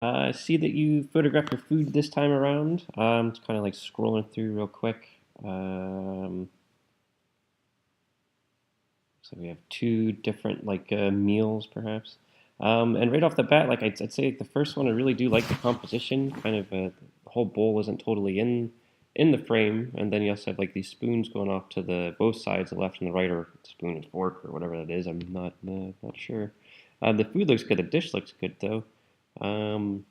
I see that you photographed your food this time around. Just kind of like scrolling through real quick. Um, so we have two different meals, perhaps. And right off the bat, I'd say the first one, I really do like the composition. The whole bowl isn't totally in the frame, and then you also have like these spoons going off to the both sides, the left and the right, or spoon and fork, or whatever that is. I'm not sure. The food looks good. The dish looks good though. I'm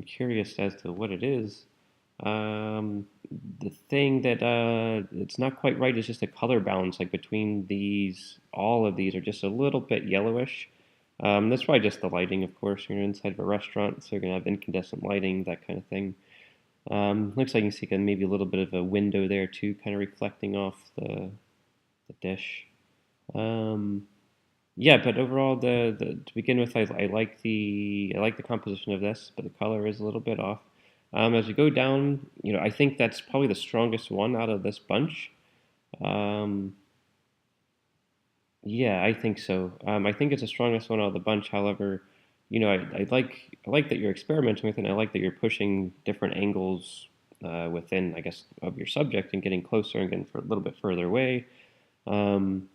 curious as to what it is. Um, the thing that it's not quite right is just the color balance. Like between these, all of these are just a little bit yellowish. That's probably just the lighting, of course. You're inside of a restaurant, so you're gonna have incandescent lighting, that kind of thing. Looks like you can see maybe a little bit of a window there too, kind of reflecting off the dish. Um, yeah, but overall, the to begin with, I like the composition of this, but the color is a little bit off. As we go down, I think that's probably the strongest one out of this bunch. Um, yeah, I think so. I think it's the strongest one out of the bunch. However, I like that you're experimenting with it. And I like that you're pushing different angles within, I guess, of your subject and getting closer and getting for a little bit further away. Um,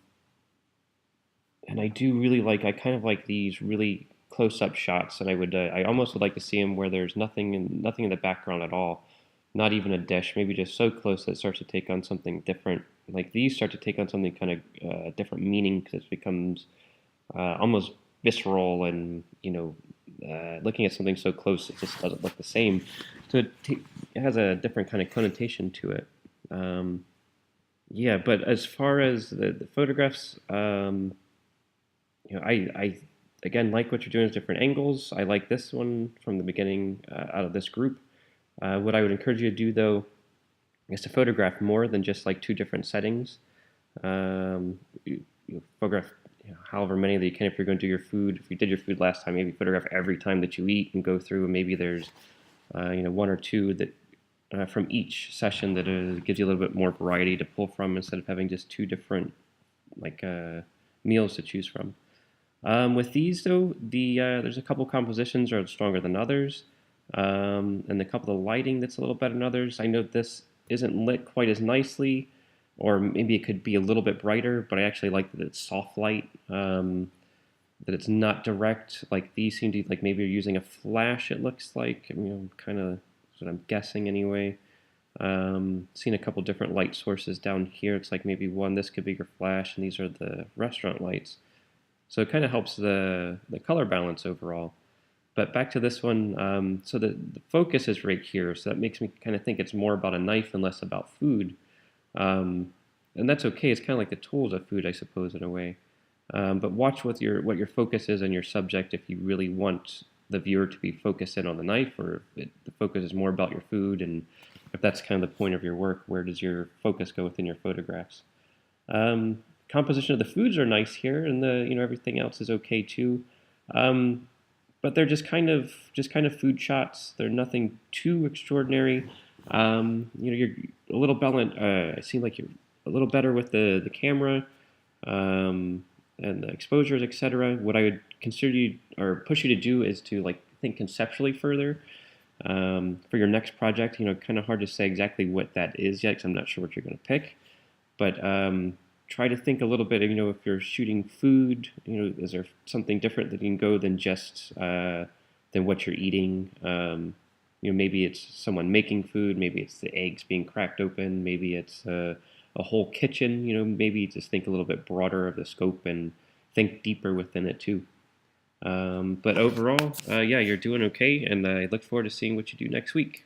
and I do really I kind of like these really close-up shots, and I almost would like to see them where there's nothing in the background at all, not even a dish, maybe just so close that it starts to take on something different. Like these start to take on something kind of different meaning because it becomes almost visceral, and looking at something so close, it just doesn't look the same. So it has a different kind of connotation to it. Um, yeah, but as far as the photographs, I again like what you're doing with different angles. I like this one from the beginning out of this group. What I would encourage you to do though is to photograph more than just like two different settings. You photograph however many that you can if you're going to do your food. If you did your food last time, maybe photograph every time that you eat and go through. And maybe there's one or two that from each session that gives you a little bit more variety to pull from instead of having just two different like meals to choose from. With these, though, there's a couple compositions are stronger than others, and a couple of lighting that's a little better than others. I know this isn't lit quite as nicely, or maybe it could be a little bit brighter, but I actually like that it's soft light, that it's not direct. Like these seem to like maybe you're using a flash. It looks like kind of what I'm guessing anyway. Seen a couple different light sources down here. It's like maybe one. This could be your flash, and these are the restaurant lights. So it kind of helps the color balance overall. But back to this one, so the focus is right here, so that makes me kind of think it's more about a knife and less about food. Um, and that's okay. It's kind of like the tools of food, I suppose, in a way. But watch what your focus is on your subject if you really want the viewer to be focused in on the knife, or if the focus is more about your food, and if that's kind of the point of your work, where does your focus go within your photographs? Composition of the foods are nice here, and the everything else is okay too. Um, but they're just kind of food shots. They're nothing too extraordinary. You're a little balanced. I seem like you're a little better with the camera and the exposures, etc. What I would consider you or push you to do is to like think conceptually further for your next project. Kind of hard to say exactly what that is yet because I'm not sure what you're going to pick. But try to think a little bit. If you're shooting food, is there something different that you can go than just than what you're eating? Maybe it's someone making food. Maybe it's the eggs being cracked open. Maybe it's a whole kitchen. Maybe just think a little bit broader of the scope and think deeper within it too. But overall, yeah, you're doing okay, and I look forward to seeing what you do next week.